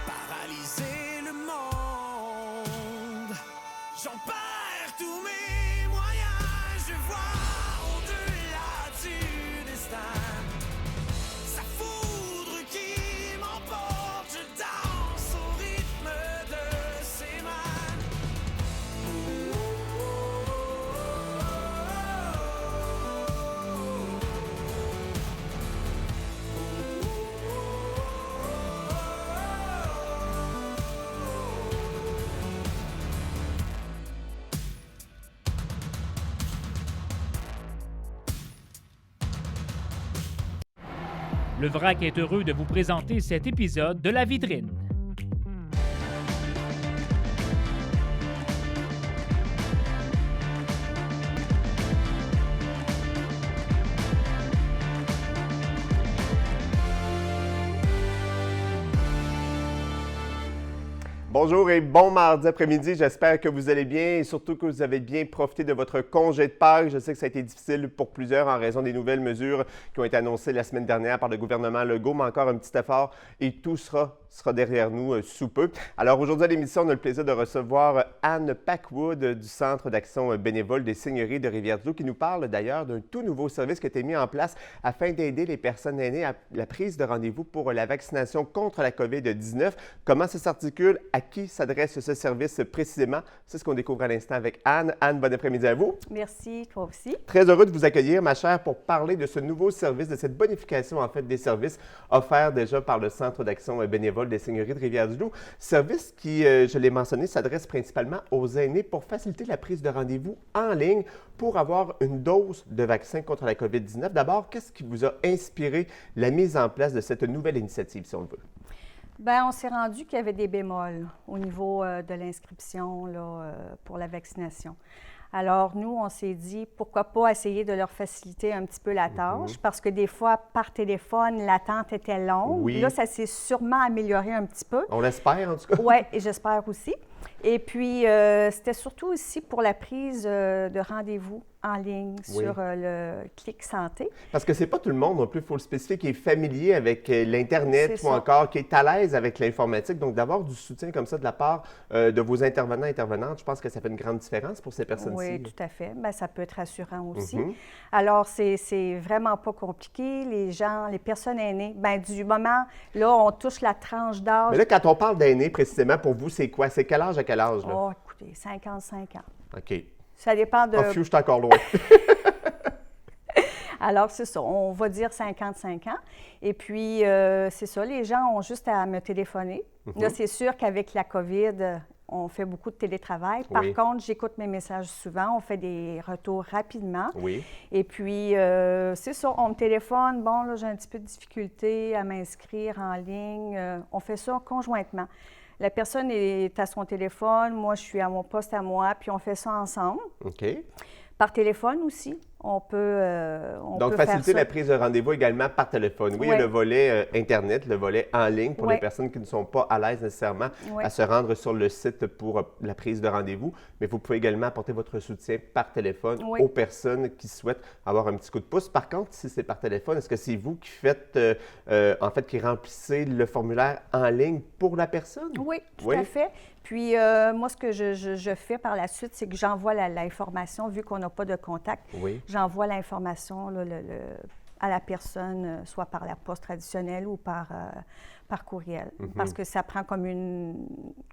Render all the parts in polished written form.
Paralyser le monde, j'en perds tous mes moyens. Je vois au-delà du destin, sa foudre qui m'emporte. Je danse au rythme de ses mains. Le Vrac est heureux de vous présenter cet épisode de La Vitrine. Bonjour et bon mardi après-midi. J'espère que vous allez bien et surtout que vous avez bien profité de votre congé de Pâques. Je sais que ça a été difficile pour plusieurs en raison des nouvelles mesures qui ont été annoncées la semaine dernière par le gouvernement Legault, mais encore un petit effort et tout sera derrière nous sous peu. Alors aujourd'hui à l'émission, on a le plaisir de recevoir Anne Packwood du Centre d'action bénévole des Seigneuries de Rivière-du-Loup qui nous parle d'ailleurs d'un tout nouveau service qui a été mis en place afin d'aider les personnes aînées à la prise de rendez-vous pour la vaccination contre la COVID-19. Comment ça s'articule? À qui s'adresse ce service précisément? C'est ce qu'on découvre à l'instant avec Anne. Anne, bon après-midi à vous. Merci, toi aussi. Très heureux de vous accueillir, ma chère, pour parler de ce nouveau service, de cette bonification, en fait, des services offerts déjà par le Centre d'action bénévole des Seigneuries de Rivière-du-Loup. Service qui, je l'ai mentionné, s'adresse principalement aux aînés pour faciliter la prise de rendez-vous en ligne pour avoir une dose de vaccin contre la COVID-19. D'abord, qu'est-ce qui vous a inspiré la mise en place de cette nouvelle initiative, si on le veut? Bien, on s'est rendu qu'il y avait des bémols au niveau de l'inscription pour la vaccination. Alors, nous, on s'est dit, pourquoi pas essayer de leur faciliter un petit peu la tâche, parce que des fois, par téléphone, l'attente était longue. Oui. Là, ça s'est sûrement amélioré un petit peu. On l'espère, en tout cas. Oui, et j'espère aussi. Et puis, c'était surtout aussi pour la prise de rendez-vous en ligne sur le Clic Santé. Parce que c'est pas tout le monde non plus, il faut le spécifier, qui est familier avec l'Internet C'est ou ça. encore qui est à l'aise avec l'informatique. Donc, d'avoir du soutien comme ça de la part de vos intervenants et intervenantes, je pense que ça fait une grande différence pour ces personnes-ci. Oui, tout à fait. Bien, ça peut être rassurant aussi. Mhm. Alors, c'est vraiment pas compliqué. Les gens, les personnes aînées, bien, du moment, là, on touche la tranche d'âge. Mais là, quand on parle d'aînés, précisément, pour vous, c'est quoi? C'est quel âge à quel âge? Là? Oh, écoutez, 55 ans. OK. Ça dépend de... Oh, phew, je suis encore loin. Alors, c'est ça. On va dire 55 ans. Et puis, c'est ça. Les gens ont juste à me téléphoner. Là, c'est sûr qu'avec la COVID, on fait beaucoup de télétravail. Par Oui. contre, j'écoute mes messages souvent. On fait des retours rapidement. Oui. Et puis, c'est ça. On me téléphone. Bon, là, j'ai un petit peu de difficulté à m'inscrire en ligne. On fait ça conjointement. La personne est à son téléphone. Moi, je suis à mon poste à moi. Puis, on fait ça ensemble. OK. Par téléphone aussi. On peut Donc, faire faciliter ça. la prise de rendez-vous également par téléphone. Oui, il y a Oui. le volet Internet, le volet en ligne pour Oui. les personnes qui ne sont pas à l'aise nécessairement Oui. à se rendre sur le site pour la prise de rendez-vous. Mais vous pouvez également apporter votre soutien par téléphone Oui. aux personnes qui souhaitent avoir un petit coup de pouce. Par contre, si c'est par téléphone, est-ce que c'est vous qui faites, en fait, qui remplissez le formulaire en ligne pour la personne? Oui, tout Oui. à fait. Puis, moi, ce que je fais par la suite, c'est que j'envoie l'information, vu qu'on n'a pas de contact, Oui. j'envoie l'information là, à la personne, soit par la poste traditionnelle ou par courriel, parce que ça prend comme une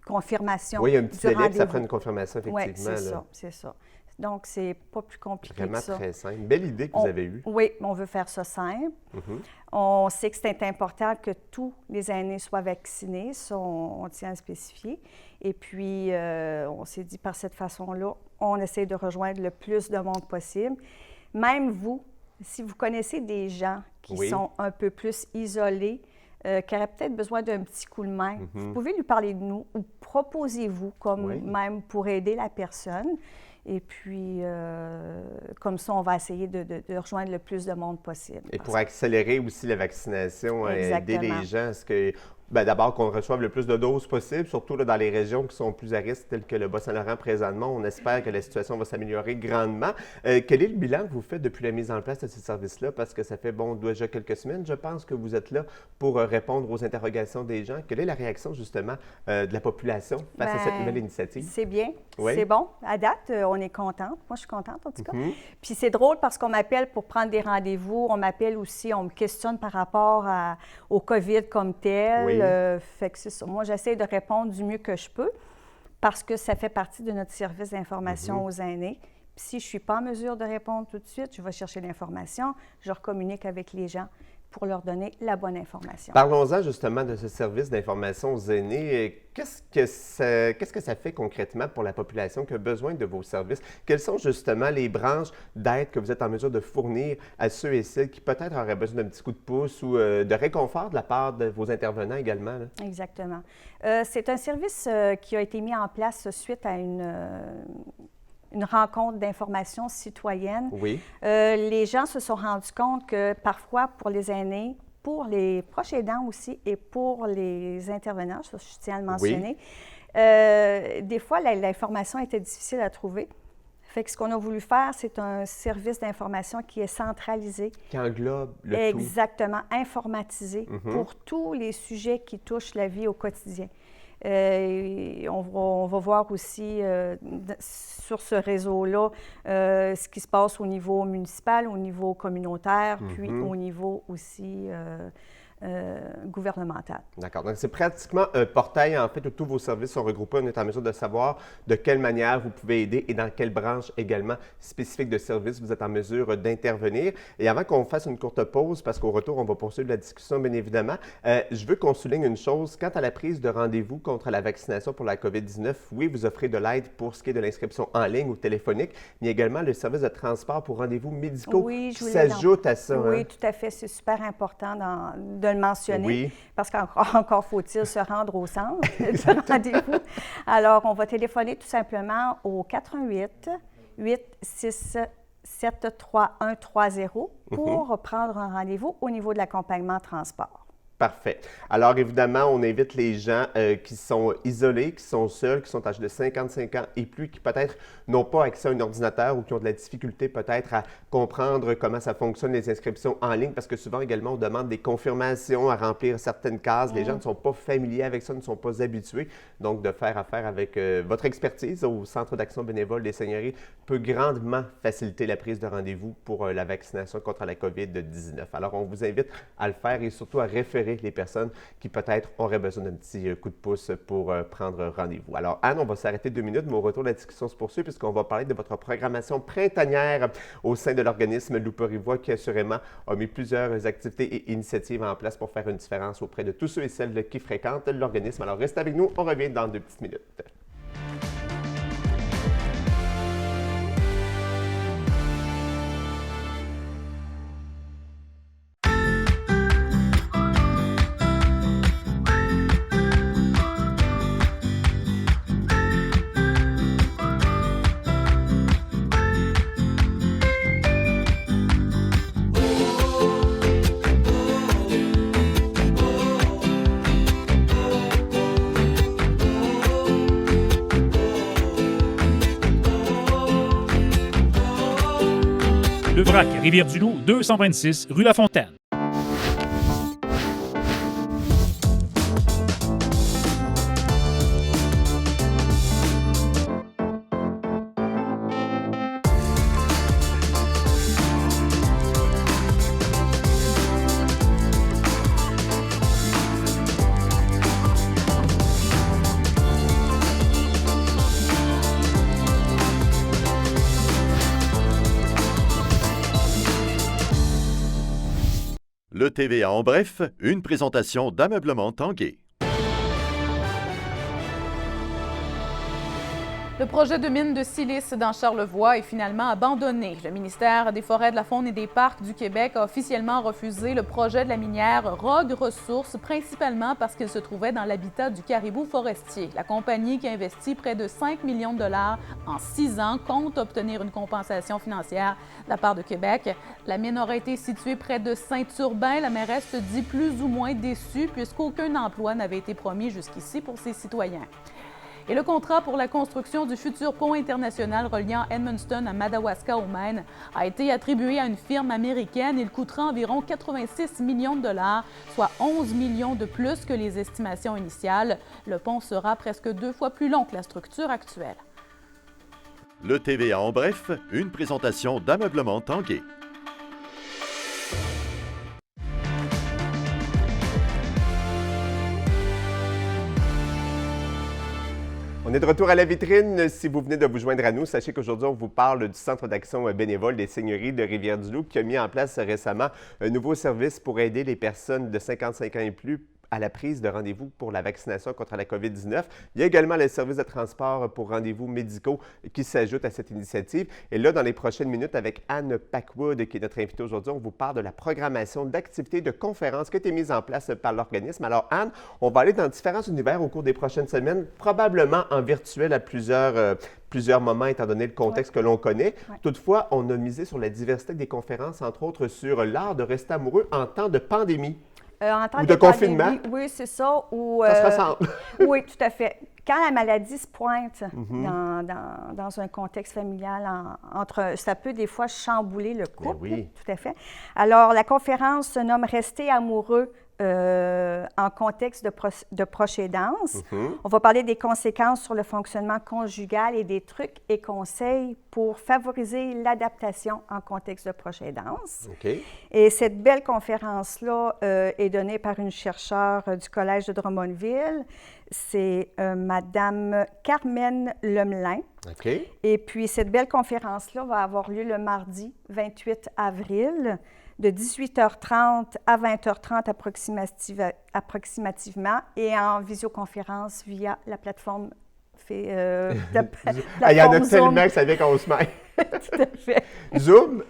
confirmation Oui, il y a un petit du délai, puis ça rendez-vous. prend une confirmation, Oui, effectivement. c'est là. ça, c'est ça. Donc, c'est pas plus compliqué Vraiment que ça. très simple. Belle idée que vous avez eue. Oui, on veut faire ça simple. On sait que c'est important que tous les aînés soient vaccinés, ça, on tient à spécifier. Et puis, on s'est dit par cette façon-là, on essaie de rejoindre le plus de monde possible. Même vous, si vous connaissez des gens qui Oui. sont un peu plus isolés, qui auraient peut-être besoin d'un petit coup de main, vous pouvez lui parler de nous ou proposez-vous comme Oui. même pour aider la personne. Et puis, comme ça, on va essayer de rejoindre le plus de monde possible. Et pour accélérer aussi la vaccination, aider Exactement. les gens, est-ce que Bien, d'abord, qu'on reçoive le plus de doses possible, surtout là, dans les régions qui sont plus à risque, telles que le Bas-Saint-Laurent présentement. On espère que la situation va s'améliorer grandement. Quel est le bilan que vous faites depuis la mise en place de ces services-là? Parce que ça fait, déjà quelques semaines, je pense, que vous êtes là pour répondre aux interrogations des gens. Quelle est la réaction, justement, de la population face à cette nouvelle initiative? C'est bien, Oui. C'est bon. À date, on est contente. Moi, je suis contente, en tout cas. Puis c'est drôle parce qu'on m'appelle pour prendre des rendez-vous. On m'appelle aussi, on me questionne par rapport au COVID comme tel. Oui. Fait que c'est ça. Moi, j'essaie de répondre du mieux que je peux parce que ça fait partie de notre service d'information aux aînés. Puis si je ne suis pas en mesure de répondre tout de suite, je vais chercher l'information, je recommunique avec les gens pour leur donner la bonne information. Parlons-en justement de ce service d'information aux aînés. Qu'est-ce que ça fait concrètement pour la population qui a besoin de vos services? Quelles sont justement les branches d'aide que vous êtes en mesure de fournir à ceux et celles qui peut-être auraient besoin d'un petit coup de pouce ou de réconfort de la part de vos intervenants également? Là? Exactement. C'est un service qui a été mis en place suite à une rencontre d'information citoyenne. Oui. Les gens se sont rendus compte que parfois, pour les aînés, pour les proches aidants aussi et pour les intervenants, ça, je tiens à le mentionner, des fois, l'information était difficile à trouver. Fait que ce qu'on a voulu faire, c'est un service d'information qui est centralisé. Qui englobe le tout. Exactement, informatisé pour tous les sujets qui touchent la vie au quotidien. On va voir aussi sur ce réseau-là ce qui se passe au niveau municipal, au niveau communautaire, puis au niveau aussi gouvernemental. D'accord. Donc, c'est pratiquement un portail, en fait, où tous vos services sont regroupés. On est en mesure de savoir de quelle manière vous pouvez aider et dans quelle branche également spécifique de service vous êtes en mesure d'intervenir. Et avant qu'on fasse une courte pause, parce qu'au retour, on va poursuivre la discussion, bien évidemment, je veux qu'on souligne une chose. Quant à la prise de rendez-vous contre la vaccination pour la COVID-19, oui, vous offrez de l'aide pour ce qui est de l'inscription en ligne ou téléphonique, mais également le service de transport pour rendez-vous médicaux qui s'ajoute à ça. Oui, tout à fait. C'est super important de le mentionner, parce qu'encore faut-il se rendre au centre de rendez-vous. Alors, on va téléphoner tout simplement au 418-867-3130 pour prendre un rendez-vous au niveau de l'accompagnement transport. Parfait. Alors, évidemment, on invite les gens qui sont isolés, qui sont seuls, qui sont âgés de 55 ans et plus, qui peut-être n'ont pas accès à un ordinateur ou qui ont de la difficulté peut-être à comprendre comment ça fonctionne les inscriptions en ligne, parce que souvent également, on demande des confirmations à remplir certaines cases. Les gens ne sont pas familiers avec ça, ne sont pas habitués. Donc, de faire affaire avec votre expertise au Centre d'action bénévole des Seigneuries peut grandement faciliter la prise de rendez-vous pour la vaccination contre la COVID-19. Alors, on vous invite à le faire et surtout à référer les personnes qui peut-être auraient besoin d'un petit coup de pouce pour prendre rendez-vous. Alors, Anne, on va s'arrêter 2 minutes, mais au retour, la discussion se poursuit puisqu'on va parler de votre programmation printanière au sein de l'organisme Loup-Porivois qui, assurément, a mis plusieurs activités et initiatives en place pour faire une différence auprès de tous ceux et celles qui fréquentent l'organisme. Alors, restez avec nous, on revient dans 2 petites minutes. Le Vrac, Rivière-du-Loup, 226 rue La Fontaine. Le TVA en bref, une présentation d'Ameublement Tanguay. Le projet de mine de silice dans Charlevoix est finalement abandonné. Le ministère des Forêts, de la Faune et des Parcs du Québec a officiellement refusé le projet de la minière Rogue Ressources, principalement parce qu'il se trouvait dans l'habitat du caribou forestier. La compagnie, qui a investi près de 5 millions de dollars en 6 ans, compte obtenir une compensation financière de la part de Québec. La mine aurait été située près de Saint-Urbain. La mairesse se dit plus ou moins déçue puisqu'aucun emploi n'avait été promis jusqu'ici pour ses citoyens. Et le contrat pour la construction du futur pont international reliant Edmundston à Madawaska au Maine a été attribué à une firme américaine. Il coûtera environ 86 millions de dollars, soit 11 millions de plus que les estimations initiales. Le pont sera presque 2 fois plus long que la structure actuelle. Le TVA en bref, une présentation d'Ameublement Tanguay. On est de retour à la vitrine. Si vous venez de vous joindre à nous, sachez qu'aujourd'hui, on vous parle du Centre d'action bénévole des Seigneuries de Rivière-du-Loup qui a mis en place récemment un nouveau service pour aider les personnes de 55 ans et plus à la prise de rendez-vous pour la vaccination contre la COVID-19. Il y a également le service de transport pour rendez-vous médicaux qui s'ajoute à cette initiative. Et là, dans les prochaines minutes, avec Anne Packwood, qui est notre invitée aujourd'hui, on vous parle de la programmation d'activités de conférences qui a été mise en place par l'organisme. Alors, Anne, on va aller dans différents univers au cours des prochaines semaines, probablement en virtuel à plusieurs moments, étant donné le contexte que l'on connaît. Toutefois, on a misé sur la diversité des conférences, entre autres sur l'art de rester amoureux en temps de pandémie. En temps ou de confinement. Pandémie, oui, c'est ça. Ça se ressemble. Oui, tout à fait. Quand la maladie se pointe dans un contexte familial, ça peut des fois chambouler le couple. Oui. Tout à fait. Alors, la conférence se nomme « Rester amoureux ». En contexte de proche aidance. On va parler des conséquences sur le fonctionnement conjugal et des trucs et conseils pour favoriser l'adaptation en contexte de proche aidance. Et cette belle conférence-là est donnée par une chercheure du Collège de Drummondville. C'est Madame Carmen Lemelin. Et puis, cette belle conférence-là va avoir lieu le mardi 28 avril de 18h30 à 20h30 approximativement et en visioconférence via la plateforme il y en a tellement que ça vient qu'on se met. Tout à fait. Zoom?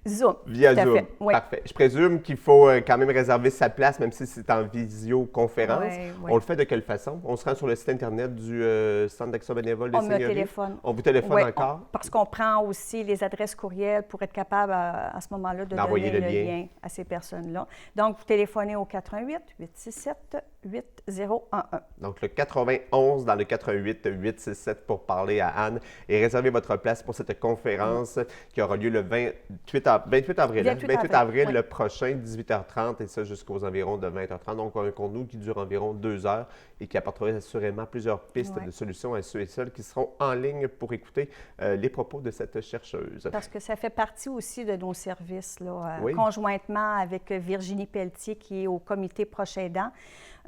Zoom. Via tout à Zoom. fait, oui. Parfait. Je présume qu'il faut quand même réserver sa place, même si c'est en visioconférence. Oui. On le fait de quelle façon? On se rend sur le site Internet du Centre d'action bénévole des Seigneuries? On me téléphone. On vous téléphone encore? Parce qu'on prend aussi les adresses courriels pour être capable à ce moment-là de donner le lien à ces personnes-là. Donc, vous téléphonez au 418-867-8011. Donc, le 91 dans le 418-867 pour parler à Anne et réserver votre place pour cette conférence qui aura lieu le 28 avril. 28 avril, le prochain, 18h30, et ça jusqu'aux environs de 20h30. Donc, un contenu qui dure environ 2 heures et qui apportera assurément plusieurs pistes de solutions à ceux et celles qui seront en ligne pour écouter les propos de cette chercheuse. Parce que ça fait partie aussi de nos services, là, conjointement avec Virginie Pelletier, qui est au comité proche aidant.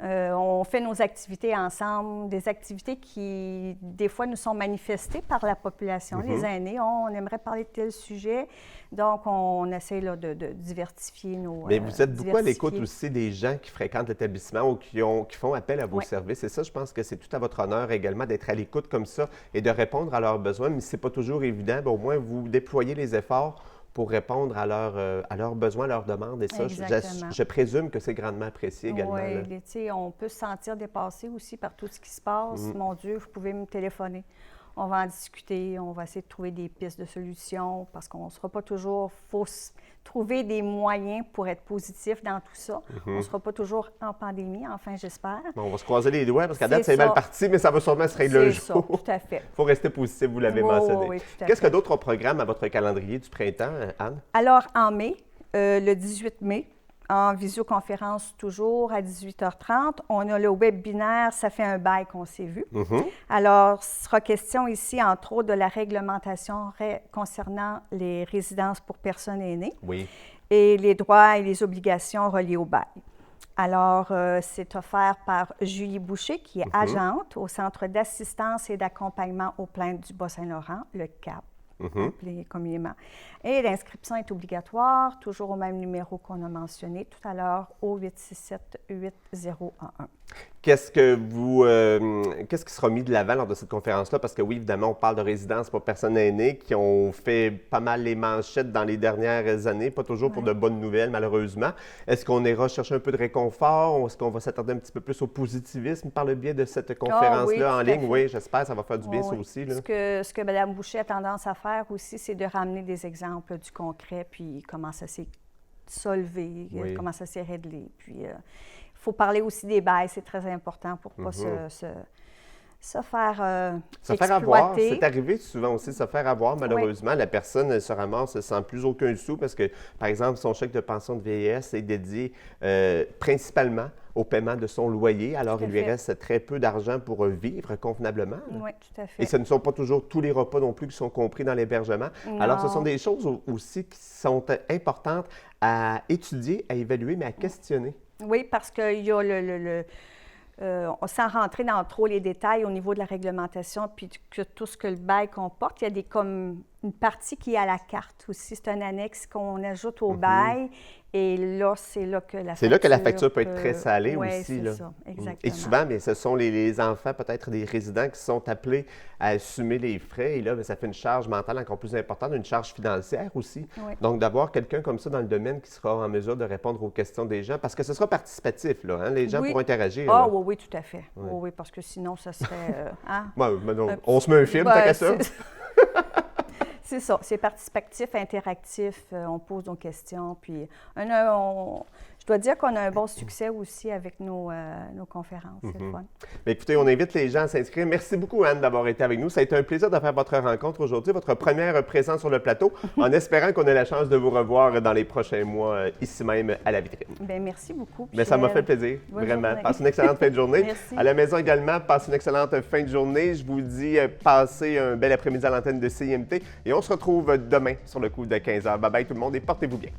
On fait nos activités ensemble, des activités qui, des fois, nous sont manifestées par la population, les aînés. On aimerait parler de tel sujet, donc on essaie là, de diversifier nos... Mais vous êtes beaucoup à l'écoute aussi des gens qui fréquentent l'établissement ou qui font appel à vos services. Et ça, je pense que c'est tout à votre honneur également d'être à l'écoute comme ça et de répondre à leurs besoins. Mais ce n'est pas toujours évident. Bien, au moins, vous déployez les efforts pour répondre à leurs besoins, à leurs demandes. Et ça, je présume que c'est grandement apprécié également. Oui, on peut se sentir dépassé aussi par tout ce qui se passe. Mon Dieu, vous pouvez me téléphoner. On va en discuter, on va essayer de trouver des pistes de solutions parce qu'on ne sera pas toujours... Il faut trouver des moyens pour être positif dans tout ça. On ne sera pas toujours en pandémie, enfin, j'espère. Bon, on va se croiser les doigts parce qu'à date, c'est mal parti, mais ça va sûrement se régler le jour. Tout à fait. Il faut rester positif, vous l'avez mentionné. Oui, Qu'est-ce que d'autres programmes à votre calendrier du printemps, Anne? Alors, en mai, le 18 mai, en visioconférence toujours à 18h30. On a le webinaire « Ça fait un bail qu'on s'est vu ». Alors, ce sera question ici, entre autres, de la réglementation concernant les résidences pour personnes aînées et les droits et les obligations reliés au bail. Alors, c'est offert par Julie Boucher, qui est agente au Centre d'assistance et d'accompagnement aux plaintes du Bas-Saint-Laurent, le CAP. Appelé communément. Et l'inscription est obligatoire, toujours au même numéro qu'on a mentionné tout à l'heure, au 867-8011. Qu'est-ce qui sera mis de l'avant lors de cette conférence-là? Parce que oui, évidemment, on parle de résidences pour personnes aînées qui ont fait pas mal les manchettes dans les dernières années, pas toujours pour de bonnes nouvelles, malheureusement. Est-ce qu'on ira chercher un peu de réconfort? Est-ce qu'on va s'attarder un petit peu plus au positivisme par le biais de cette conférence-là en ligne? Oui, j'espère, ça va faire du bien, ça aussi. Là. Ce que Mme Boucher a tendance à faire aussi, c'est de ramener des exemples du concret, puis comment ça s'est solvé, comment ça s'est réglé. Puis, il faut parler aussi des bails, c'est très important pour ne pas se faire avoir. C'est arrivé souvent aussi, se faire avoir. Malheureusement, la personne se ramasse sans plus aucun sou parce que, par exemple, son chèque de pension de vieillesse est dédié principalement au paiement de son loyer. Alors, il lui reste très peu d'argent pour vivre convenablement. Oui, tout à fait. Et ce ne sont pas toujours tous les repas non plus qui sont compris dans l'hébergement. Alors, ce sont des choses aussi qui sont importantes à étudier, à évaluer, mais à questionner. Oui, parce qu'il y a sans rentrer dans trop les détails au niveau de la réglementation, puis que tout ce que le bail comporte, il y a comme une partie qui est à la carte aussi. C'est un annexe qu'on ajoute au bail. Et là, c'est là que la facture... C'est là que la facture peut être très salée aussi. Oui, c'est ça, exactement. Et souvent, bien, ce sont les enfants, peut-être des résidents, qui sont appelés à assumer les frais. Et là, bien, ça fait une charge mentale encore plus importante, une charge financière aussi. Oui. Donc, d'avoir quelqu'un comme ça dans le domaine qui sera en mesure de répondre aux questions des gens, parce que ce sera participatif, là, hein? Les gens pourront interagir. Ah oui, tout à fait. Oui, parce que sinon, ça serait... on se met un film, tant qu'à ça. C'est ça, c'est participatif, interactif, on pose nos questions, puis je dois dire qu'on a un bon succès aussi avec nos conférences, c'est le fun. Bien, écoutez, on invite les gens à s'inscrire. Merci beaucoup, Anne, d'avoir été avec nous. Ça a été un plaisir de faire votre rencontre aujourd'hui, votre première présence sur le plateau, en espérant qu'on ait la chance de vous revoir dans les prochains mois, ici même, à la vitrine. Bien, merci beaucoup. Bien, ça m'a fait plaisir, vraiment. Passez une excellente fin de journée. Merci. À la maison également, passez une excellente fin de journée. Je vous dis, passez un bel après-midi à l'antenne de CIMT et on se retrouve demain sur le coup de 15h. Bye bye tout le monde et portez-vous bien.